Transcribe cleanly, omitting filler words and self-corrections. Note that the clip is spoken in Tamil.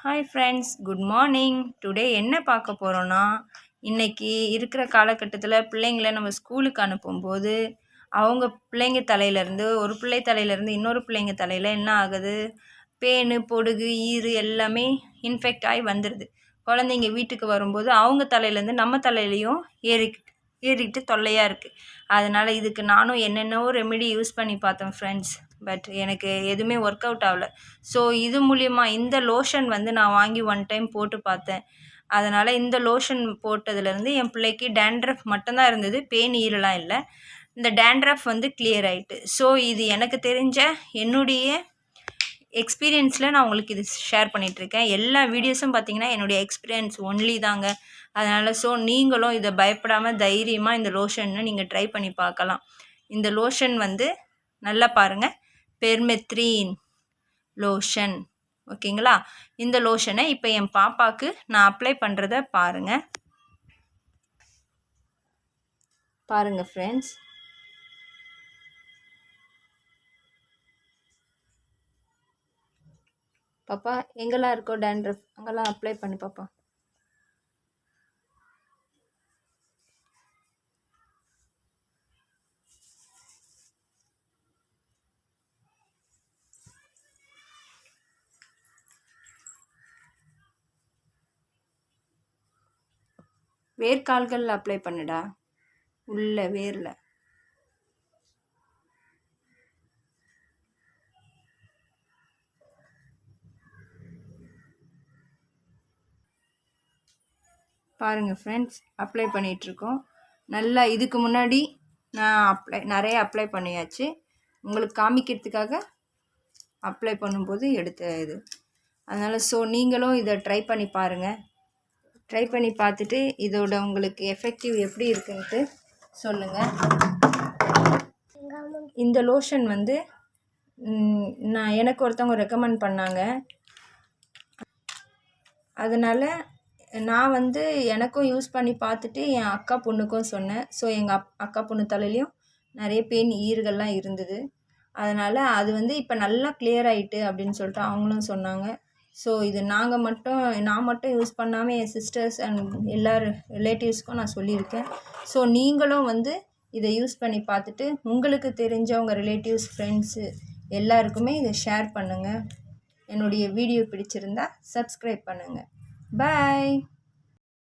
Hi friends, good morning. Today என்ன பார்க்க போகிறோன்னா, இன்றைக்கி இருக்கிற காலகட்டத்தில் பிள்ளைங்கள நம்ம ஸ்கூலுக்கு அனுப்பும்போது அவங்க பிள்ளைங்க தலையிலேருந்து ஒரு பிள்ளை தலையிலேருந்து இன்னொரு பிள்ளைங்க தலையில் என்ன ஆகுது, பேனு பொடுகு ஈறு எல்லாமே இன்ஃபெக்ட் ஆகி வந்துடுது. குழந்தைங்க வீட்டுக்கு வரும்போது அவங்க தலையிலேருந்து நம்ம தலையிலையும் ஏறிக்கிட்டு தொல்லையாக இருக்குது. அதனால் இதுக்கு நானும் என்னென்னவோ ரெமெடி யூஸ் பண்ணி பார்த்தேன் ஃப்ரெண்ட்ஸ். பட் எனக்கு எதுவுமே ஒர்க் அவுட் ஆகலை. ஸோ இது மூலிமா இந்த லோஷன் நான் வாங்கி ஒன் டைம் போட்டு பார்த்தேன். அதனால் இந்த லோஷன் போட்டதுலேருந்து என் பிள்ளைக்கு டேண்ட்ரஃப் மட்டும்தான் இருந்தது, பேன் ஈரெலாம் இல்லை. இந்த டேண்ட்ரஃப் கிளியர் ஆகிட்டு. ஸோ இது எனக்கு தெரிஞ்ச என்னுடைய எக்ஸ்பீரியன்ஸில் நான் உங்களுக்கு இது ஷேர் பண்ணிகிட்ருக்கேன். எல்லா வீடியோஸும் பார்த்திங்கன்னா என்னுடைய எக்ஸ்பீரியன்ஸ் ஒன்லி தாங்க. அதனால் நீங்களும் இதை பயப்படாமல் தைரியமாக இந்த லோஷனை நீங்கள் ட்ரை பண்ணி பார்க்கலாம். இந்த லோஷன் நல்லா பாருங்கள், பெர்மெத்ரின் லோஷன். ஓகேங்களா? இந்த லோஷனை இப்போ என் பாப்பாவுக்கு நான் அப்ளை பண்ணுறத பாருங்கள் ஃப்ரெண்ட்ஸ். பாப்பா எங்கெல்லாம் இருக்கோ டேண்ட்ரஃப் அங்கெல்லாம் அப்ளை பண்ணி பாப்பா. வேர்க்கால்கள் அப்ளை பண்ணுடா, உள்ள வேரில். பாருங்கள் ஃப்ரெண்ட்ஸ், அப்ளை பண்ணிகிட்ருக்கோம். நல்லா இதுக்கு முன்னாடி நான் நிறைய அப்ளை பண்ணியாச்சு. உங்களுக்கு காமிக்கிறதுக்காக அப்ளை பண்ணும்போது எடுத்த இது. அதனால் நீங்களும் இதை ட்ரை பண்ணி பாருங்கள். ட்ரை பண்ணி பார்த்துட்டு இதோட உங்களுக்கு எஃபெக்டிவ் எப்படி இருக்குன்ட்டு சொல்லுங்கள். இந்த லோஷன் எனக்கு ஒருத்தவங்க ரெக்கமெண்ட் பண்ணாங்க. அதனால் நான் எனக்கும் யூஸ் பண்ணி பார்த்துட்டு என் அக்கா பொண்ணுக்கும் சொன்னேன். ஸோ எங்கள் அக்கா பொண்ணு தலையிலையும் நிறைய பேன் ஈறுகள்லாம் இருந்தது. அதனால் அது இப்போ நல்லா கிளியர் ஆகிட்டு அப்படின்னு சொல்லிட்டு அவங்களும் சொன்னாங்க. ஸோ இது நான் மட்டும் யூஸ் பண்ணாமல் என் சிஸ்டர்ஸ் அண்ட் எல்லா ரிலேட்டிவ்ஸ்க்கும் நான் சொல்லியிருக்கேன். ஸோ நீங்களும் இதை யூஸ் பண்ணி பார்த்துட்டு உங்களுக்கு தெரிஞ்சவங்க ரிலேட்டிவ்ஸ், ஃப்ரெண்ட்ஸு எல்லாருக்குமே இதை ஷேர் பண்ணுங்கள். என்னுடைய வீடியோ பிடிச்சிருந்தா சப்ஸ்கிரைப் பண்ணுங்கள். பாய்.